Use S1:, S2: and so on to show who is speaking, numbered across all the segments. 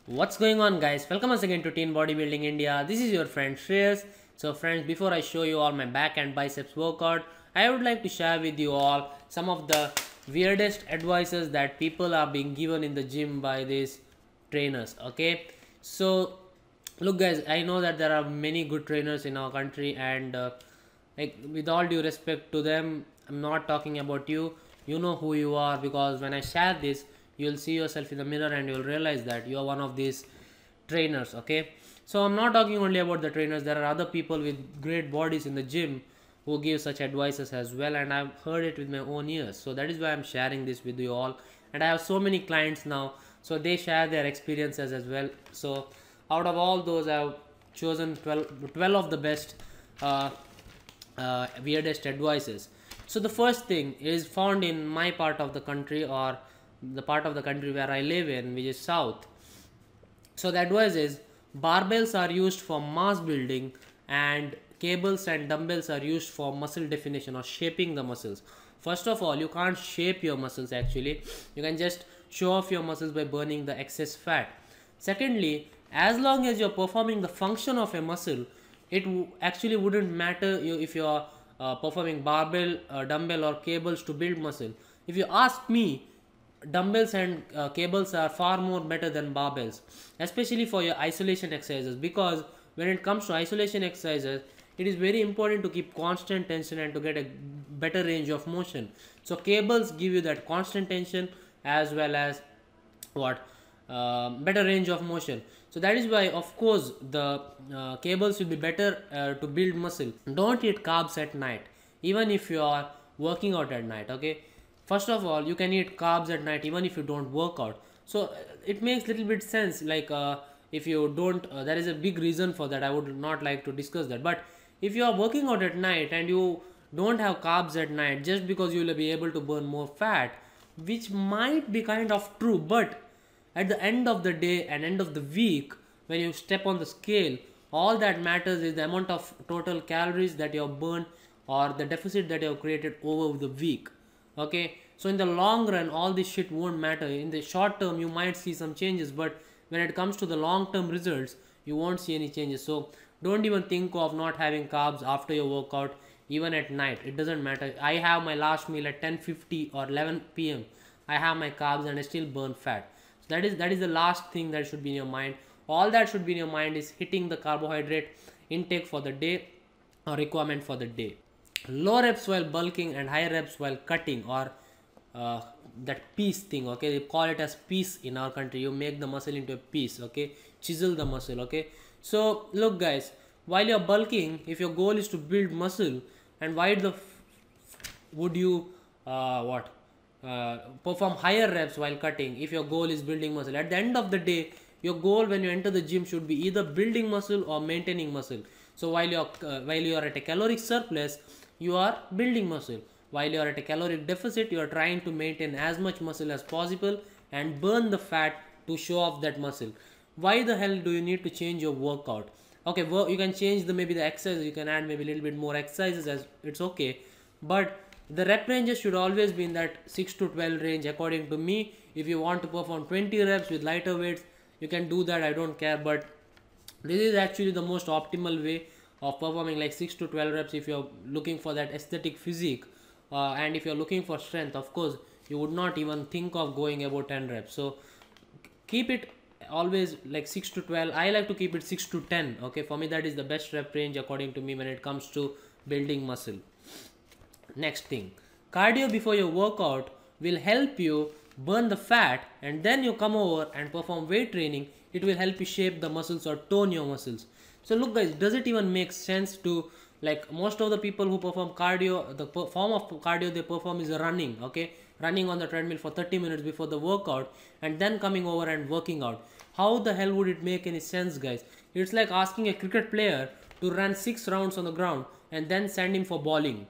S1: What's going on, guys? Welcome once again to Teen Bodybuilding India. This is your friend Shreyas. So friends, before I show you all my back and biceps workout, I would like to share with you all some of the weirdest advices that people are being given in the gym by these trainers. Okay, so look guys, I know that there are many good trainers in our country, and like, with all due respect to them, I'm not talking about you. You know who you are, because when I share this, you'll see yourself in the mirror and you'll realize that you are one of these trainers. Okay, so I'm not talking only about the trainers. There are other people with great bodies in the gym who give such advices as well, and I've heard it with my own ears. So that is why I'm sharing this with you all, and I have so many clients now, so they share their experiences as well. So out of all those, I've chosen 12 of the best weirdest advices. So the first thing is found in my part of the country, or the part of the country where I live in, which is south. So the advice is barbells are used for mass building, and cables and dumbbells are used for muscle definition or shaping the muscles. First of all, you can't shape your muscles actually. You can just show off your muscles by burning the excess fat. Secondly, as long as you're performing the function of a muscle, it actually wouldn't matter if you are performing barbell, dumbbell or cables to build muscle. If you ask me, dumbbells and cables are far more better than barbells, especially for your isolation exercises, because when it comes to isolation exercises, it is very important to keep constant tension and to get a better range of motion. So cables give you that constant tension as well as what better range of motion. So that is why, of course, the cables will be better to build muscle. Don't eat carbs at night, even if you are working out at night. Okay, first of all, you can eat carbs at night even if you don't work out. So it makes little bit sense, like if you don't there is a big reason for that. I would not like to discuss that, but if you are working out at night and you don't have carbs at night, just because you will be able to burn more fat, which might be kind of true, but at the end of the day and end of the week, when you step on the scale, all that matters is the amount of total calories that you have burned, or the deficit that you have created over the week. Okay, so in the long run, all this shit won't matter. In the short term, you might see some changes, but when it comes to the long term results, you won't see any changes. So don't even think of not having carbs after your workout, even at night. It doesn't matter. I have my last meal at 10:50 or 11 p.m. I have my carbs and I still burn fat. So that is the last thing that should be in your mind. All that should be in your mind is hitting the carbohydrate intake for the day, or requirement for the day. Low reps while bulking and high reps while cutting, or that piece thing. Okay, they call it as piece in our country. You make the muscle into a piece. Okay, chisel the muscle. Okay, so look guys, while you're bulking, if your goal is to build muscle, and why would you perform higher reps while cutting if your goal is building muscle? At the end of the day, your goal when you enter the gym should be either building muscle or maintaining muscle. So while you are at a caloric surplus, you are building muscle. While you are at a caloric deficit, you are trying to maintain as much muscle as possible and burn the fat to show off that muscle. Why the hell do you need to change your workout? Okay, you can change maybe the exercise. You can add maybe a little bit more exercises, as it's okay, but the rep ranges should always be in that 6 to 12 range according to me. If you want to perform 20 reps with lighter weights, you can do that, I don't care, but this is actually the most optimal way of performing, like 6 to 12 reps if you're looking for that aesthetic physique. And if you're looking for strength, of course, you would not even think of going about 10 reps. So keep it always like 6 to 12. I like to keep it 6 to 10. Okay, for me that is the best rep range according to me when it comes to building muscle. Next thing, cardio before your workout will help you burn the fat, and then you come over and perform weight training. It will help you shape the muscles or tone your muscles. So look guys, does it even make sense to, like, most of the people who perform cardio, the form of cardio they perform is running. Okay, running on the treadmill for 30 minutes before the workout and then coming over and working out. How the hell would it make any sense, guys? It's like asking a cricket player to run 6 rounds on the ground and then send him for bowling.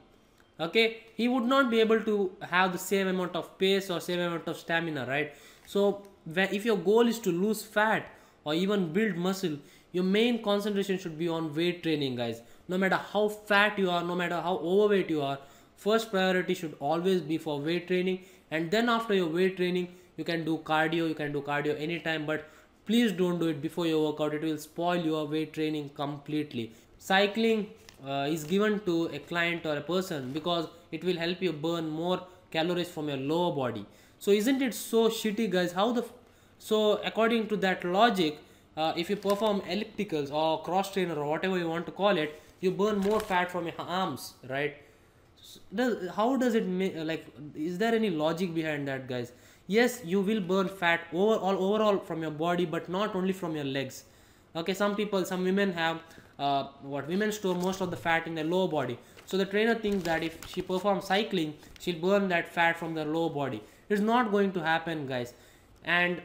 S1: Okay, he would not be able to have the same amount of pace or same amount of stamina, right? So if your goal is to lose fat or even build muscle, your main concentration should be on weight training, guys. No matter how fat you are, no matter how overweight you are, first priority should always be for weight training. And then after your weight training, you can do cardio anytime, but Please don't do it before your workout. It will spoil your weight training completely. Cycling is given to a client or a person because it will help you burn more calories from your lower body. So isn't it so shitty, guys? So according to that logic, if you perform ellipticals or cross trainer or whatever you want to call it, you burn more fat from your arms, right? How does it make, like, is there any logic behind that, guys? Yes, you will burn fat overall from your body, but not only from your legs. Okay, some women have what women store most of the fat in their lower body. So the trainer thinks that if she performs cycling, she'll burn that fat from the lower body. It's not going to happen, guys. And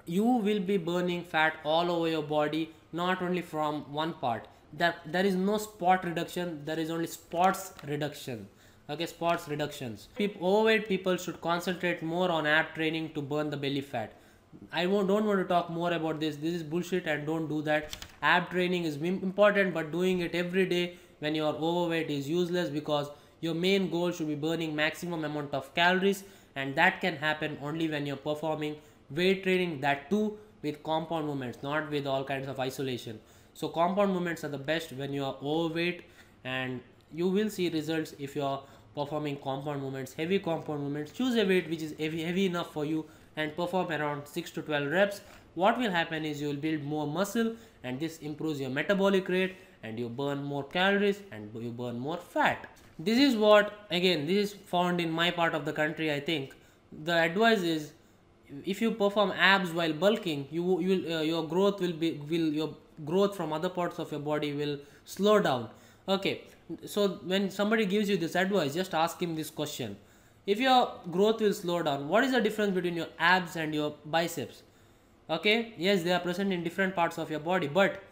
S1: you will be burning fat all over your body, not only from one part. That there is no spot reduction, there is only spots reduction. Okay, spots reductions. Overweight people should concentrate more on ab training to burn the belly fat. Don't want to talk more about this. This is bullshit, and don't do that. Ab training is important, but doing it every day when you are overweight is useless, because your main goal should be burning maximum amount of calories, and that can happen only when you're performing weight training, that too with compound movements, not with all kinds of isolation. So compound movements are the best when you are overweight, and you will see results if you are performing compound movements, heavy compound movements. Choose a weight which is heavy enough for you and perform around 6 to 12 reps. What will happen is you will build more muscle, and this improves your metabolic rate, and you burn more calories and you burn more fat. This is what, again, this is found in my part of the country. I think the advice is, if you perform abs while bulking, your growth from other parts of your body will slow down. Okay, so when somebody gives you this advice, just ask him this question: if your growth will slow down, what is the difference between your abs and your biceps? Okay, yes, they are present in different parts of your body, but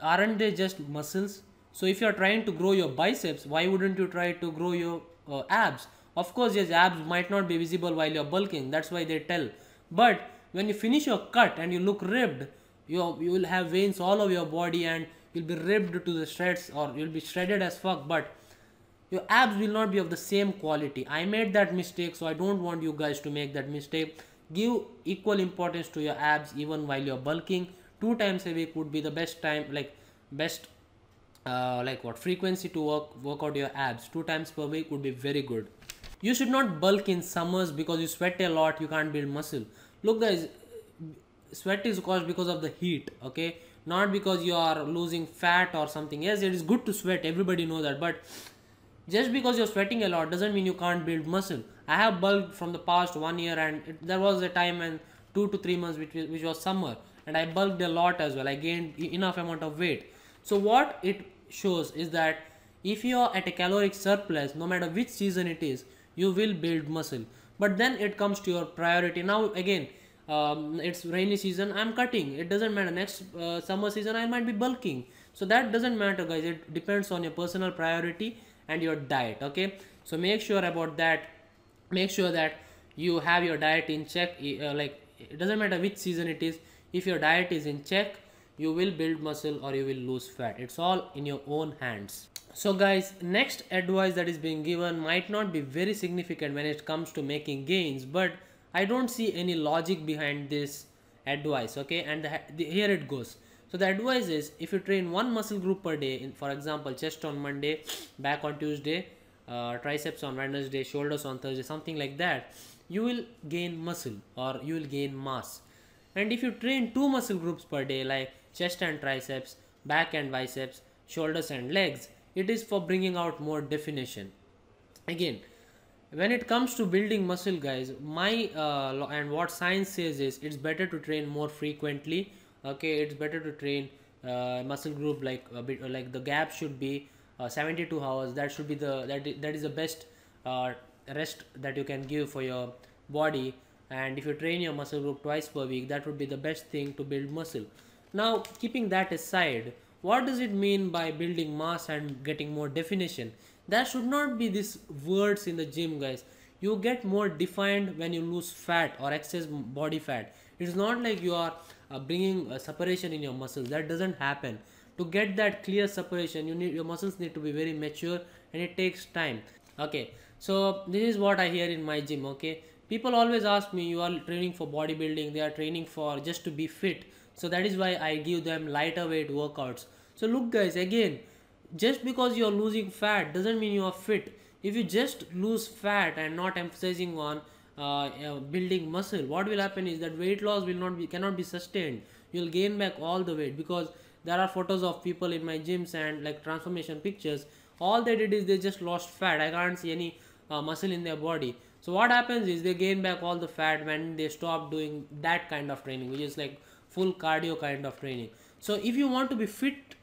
S1: aren't they just muscles? So if you are trying to grow your biceps, why wouldn't you try to grow your abs? Of course, yes, abs might not be visible while you're bulking, that's why they tell. But when you finish your cut and you look ribbed, you will have veins all over your body, and you'll be ribbed to the shreds, or you'll be shredded as fuck, but your abs will not be of the same quality. I made that mistake, so I don't want you guys to make that mistake. Give equal importance to your abs even while you're bulking. 2 times a week would be the best time, frequency to work out your abs. 2 times per week would be very good. You should not bulk in summers because you sweat a lot, you can't build muscle. Look, guys, sweat is caused because of the heat, okay, not because you are losing fat or something. Yes, it is good to sweat, everybody knows that, but just because you're sweating a lot doesn't mean you can't build muscle. I have bulked from the past 1 year, and there was a time when 2 to 3 months which was summer, and I bulked a lot as well. I gained enough amount of weight. So what it shows is that if you are at a caloric surplus, no matter which season it is, you will build muscle. But then it comes to your priority. Now again, it's rainy season, I'm cutting. It doesn't matter. Next summer season, I might be bulking. So that doesn't matter, guys. It depends on your personal priority and your diet. Okay, so make sure about that. Make sure that you have your diet in check. It doesn't matter which season it is. If your diet is in check, you will build muscle or you will lose fat. It's all in your own hands. So guys, next advice that is being given might not be very significant when it comes to making gains, but I don't see any logic behind this advice. Okay, and here it goes. So the advice is, if you train one muscle group per day, for example, chest on Monday, back on Tuesday, triceps on Wednesday, shoulders on Thursday, something like that, you will gain muscle or you will gain mass. And if you train 2 muscle groups per day, like chest and triceps, back and biceps, shoulders and legs, it is for bringing out more definition. Again, when it comes to building muscle, guys, and what science says is, it's better to train more frequently. Okay, it's better to train muscle group like the gap should be 72 hours. That should be that is the best rest that you can give for your body. And if you train your muscle group twice per week, that would be the best thing to build muscle. Now, keeping that aside, what does it mean by building mass and getting more definition? There should not be these words in the gym, guys. You get more defined when you lose fat or excess body fat. It's not like you are bringing a separation in your muscles. That doesn't happen. To get that clear separation, your muscles need to be very mature, and it takes time. Okay, so this is what I hear in my gym. Okay, People always ask me, you are training for bodybuilding, they are training for just to be fit. So that is why I give them lighter weight workouts. So look guys, again, just because you are losing fat doesn't mean you are fit. If you just lose fat and not emphasizing on building muscle, what will happen is that weight loss will not be cannot be sustained. You'll gain back all the weight, because there are photos of people in my gyms and like transformation pictures. All they did is they just lost fat. I can't see any muscle in their body. So what happens is they gain back all the fat when they stop doing that kind of training, which is like full cardio kind of training. So if you want to be fit,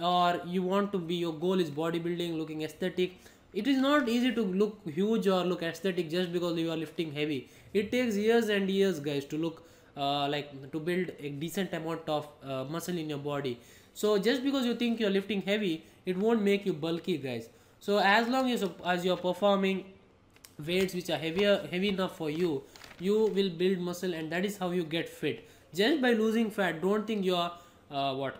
S1: or you want to be, your goal is bodybuilding, looking aesthetic, it is not easy to look huge or look aesthetic just because you are lifting heavy. It takes years and years guys to look like to build a decent amount of muscle in your body. So just because you think you're lifting heavy, it won't make you bulky guys. So as long as you're performing weights which are heavy enough for you, you will build muscle, and that is how you get fit. Just by losing fat, don't think you are what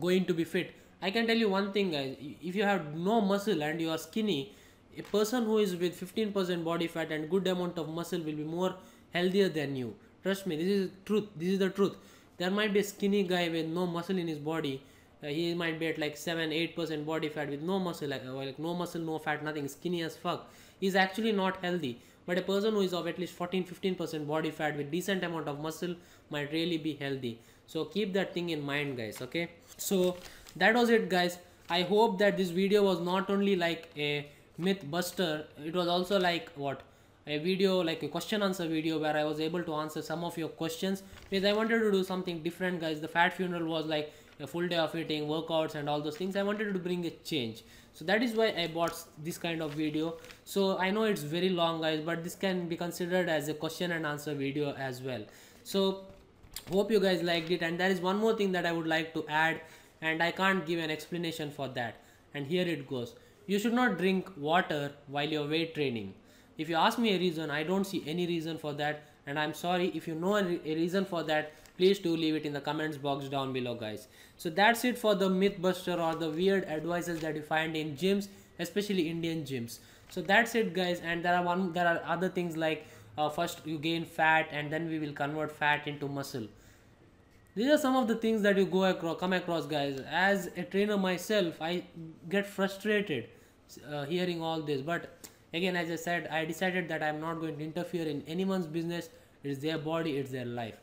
S1: going to be fit. I can tell you one thing guys, if you have no muscle and you are skinny, a person who is with 15% body fat and good amount of muscle will be more healthier than you. Trust me, this is truth, this is the truth. There might be a skinny guy with no muscle in his body, he might be at like 7-8% body fat with no muscle, like no muscle, no fat, nothing, skinny as fuck. He's actually not healthy. But a person who is of at least 14-15% body fat with decent amount of muscle might really be healthy. So keep that thing in mind guys, okay? So that was it guys. I hope that this video was not only like a myth buster, it was also like what, a video, like a question answer video where I was able to answer some of your questions, because I wanted to do something different guys. The fat funeral was like a full day of eating, workouts and all those things. I wanted to bring a change, so that is why I bought this kind of video. So I know it's very long guys, but this can be considered as a question and answer video as well. So hope you guys liked it. And there is one more thing that I would like to add, and I can't give an explanation for that, and here it goes. You should not drink water while you're weight training. If you ask me a reason, I don't see any reason for that, and I'm sorry. If you know a reason for that, please do leave it in the comments box down below guys. So that's it for the myth buster or the weird advices that you find in gyms, especially Indian gyms. So that's it guys. And there are other things like first you gain fat and then we will convert fat into muscle. These are some of the things that you come across guys. As a trainer myself, I get frustrated hearing all this, but again, as I said, I decided that I'm not going to interfere in anyone's business. It's their body, it's their life.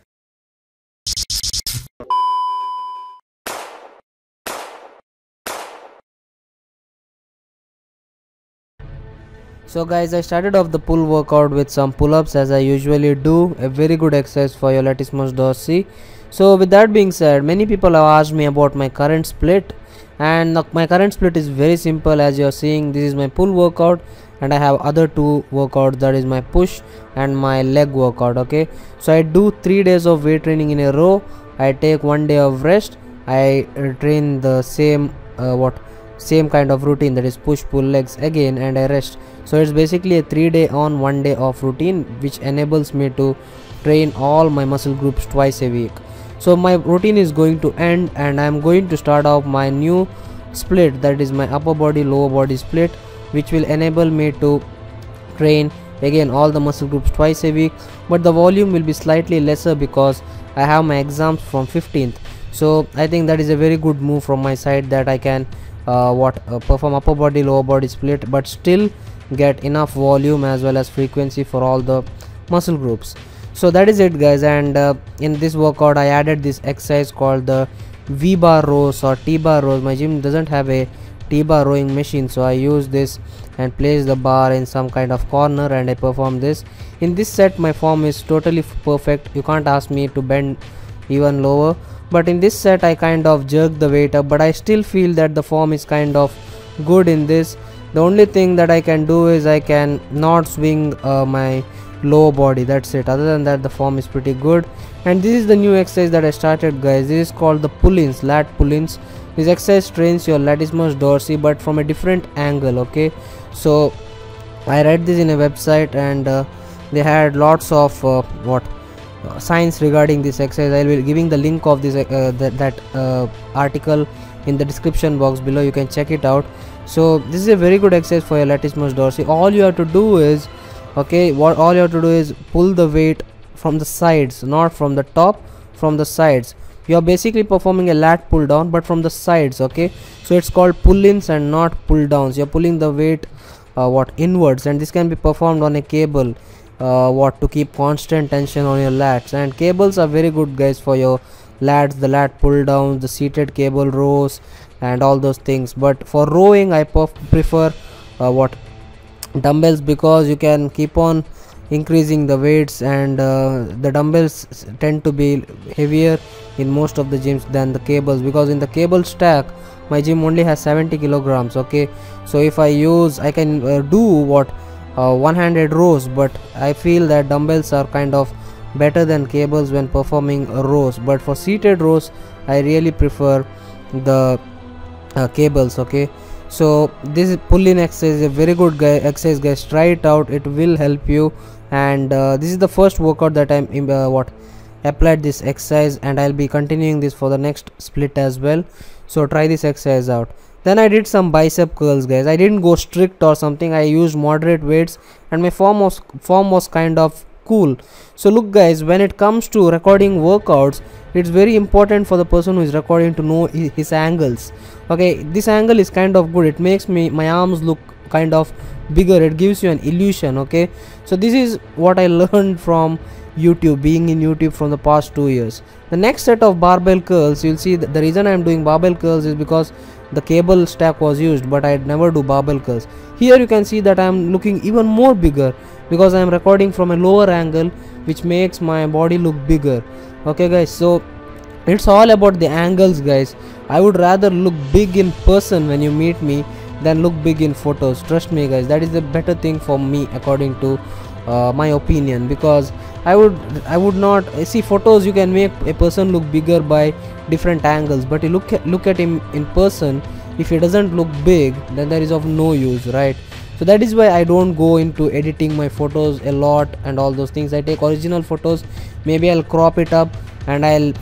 S2: So guys, I started off the pull workout with some pull-ups as I usually do, a very good exercise for your latissimus dorsi. So with that being said, many people have asked me about my current split, and my current split is very simple. As you are seeing, this is my pull workout and I have other two workouts, that is my push and my leg workout. Okay, so I do 3 days of weight training in a row. I take 1 day of rest. I train the same same kind of routine, that is push pull legs again, and I rest. So it's basically a 3 day on 1 day off routine, which enables me to train all my muscle groups twice a week. So my routine is going to end and I am going to start off my new split, that is my upper body lower body split, which will enable me to train again all the muscle groups twice a week, but the volume will be slightly lesser because I have my exams from 15th. So I think that is a very good move from my side, that I can perform upper body lower body split but still get enough volume as well as frequency for all the muscle groups. So that is it guys. And in this workout I added this exercise called the V-bar rows or T-bar rows. My gym doesn't have a T-bar rowing machine, so I use this and place the bar in some kind of corner and I perform this. In this set my form is totally perfect. You can't ask me to bend even lower, but in this set I kind of jerk the weight up, but I still feel that the form is kind of good in this. The only thing that I can do is I can not swing my lower body, that's it. Other than that the form is pretty good. And this is the new exercise that I started guys. This is called the pull-ins, lat pull-ins. This exercise trains your latissimus dorsi but from a different angle. Okay, so I read this in a website and they had lots of science regarding this exercise. I will be giving the link of this article in the description box below. You can check it out. So this is a very good exercise for your latissimus dorsi. All you have to do is Okay, what all you have to do is pull the weight from the sides, not from the top, from the sides. You are basically performing a lat pull down, but from the sides. Okay, so it's called pull-ins and not pull downs. You're pulling the weight inwards, and this can be performed on a cable to keep constant tension on your lats. And cables are very good, guys, for your lats, the lat pull downs, the seated cable rows, and all those things. But for rowing, I prefer dumbbells, because you can keep on increasing the weights, and the dumbbells tend to be heavier in most of the gyms than the cables, because in the cable stack my gym only has 70 kilograms. Okay, so if I can do one-handed rows, but I feel that dumbbells are kind of better than cables when performing rows. But for seated rows, I really prefer the cables. Okay, so this pull-in exercise is a very good exercise, guys. Try it out, it will help you. And this is the first workout that I'm applied this exercise, and I'll be continuing this for the next split as well. So try this exercise out. Then I did some bicep curls, guys. I didn't go strict or something. I used moderate weights, and my form was kind of cool. So look, guys, when it comes to recording workouts, it's very important for the person who is recording to know his angles. Okay, this angle is kind of good. It makes my arms look kind of bigger. It gives you an illusion. Okay, so this is what I learned from YouTube, being in YouTube from the past 2 years. The next set of barbell curls, you'll see that the reason I'm doing barbell curls is because the cable stack was used, but I'd never do barbell curls. Here you can see that I'm looking even more bigger, because I'm recording from a lower angle, which makes my body look bigger. Okay, guys, so it's all about the angles, guys. I would rather look big in person when you meet me than look big in photos. Trust me, guys, that is the better thing for me, according to my opinion, because I would not see photos. You can make a person look bigger by different angles, but you look at him in person. If he doesn't look big, then there is of no use, right? So that is why I don't go into editing my photos a lot and all those things. I take original photos, maybe I'll crop it up and I'll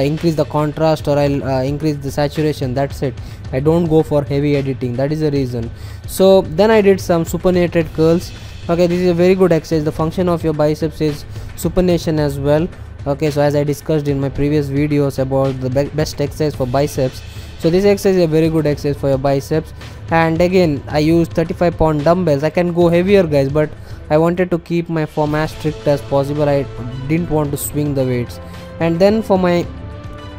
S2: increase the contrast, or I'll increase the saturation. That's it. I don't go for heavy editing. That is the reason. So then I did some supinated curls. Okay, this is a very good exercise. The function of your biceps is supination as well. Okay, so as I discussed in my previous videos about the best exercise for biceps, so this exercise is a very good exercise for your biceps. And again, I use 35-pound dumbbells. I can go heavier, guys, but I wanted to keep my form as strict as possible. I didn't want to swing the weights. And then for my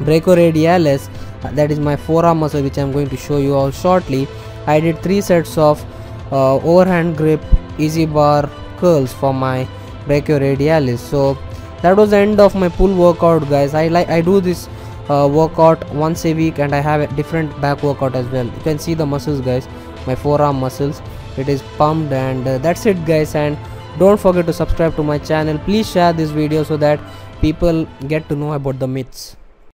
S2: brachioradialis, that is my forearm muscle, which I'm going to show you all shortly, I did 3 sets of overhand grip easy bar curls for my brachioradialis. So that was the end of my pull workout, guys. I do this workout once a week, and I have a different back workout as well. You can see the muscles, guys, my forearm muscles. It is pumped, and that's it, guys. And don't forget to subscribe to my channel. Please share this video so that people get to know about the myths.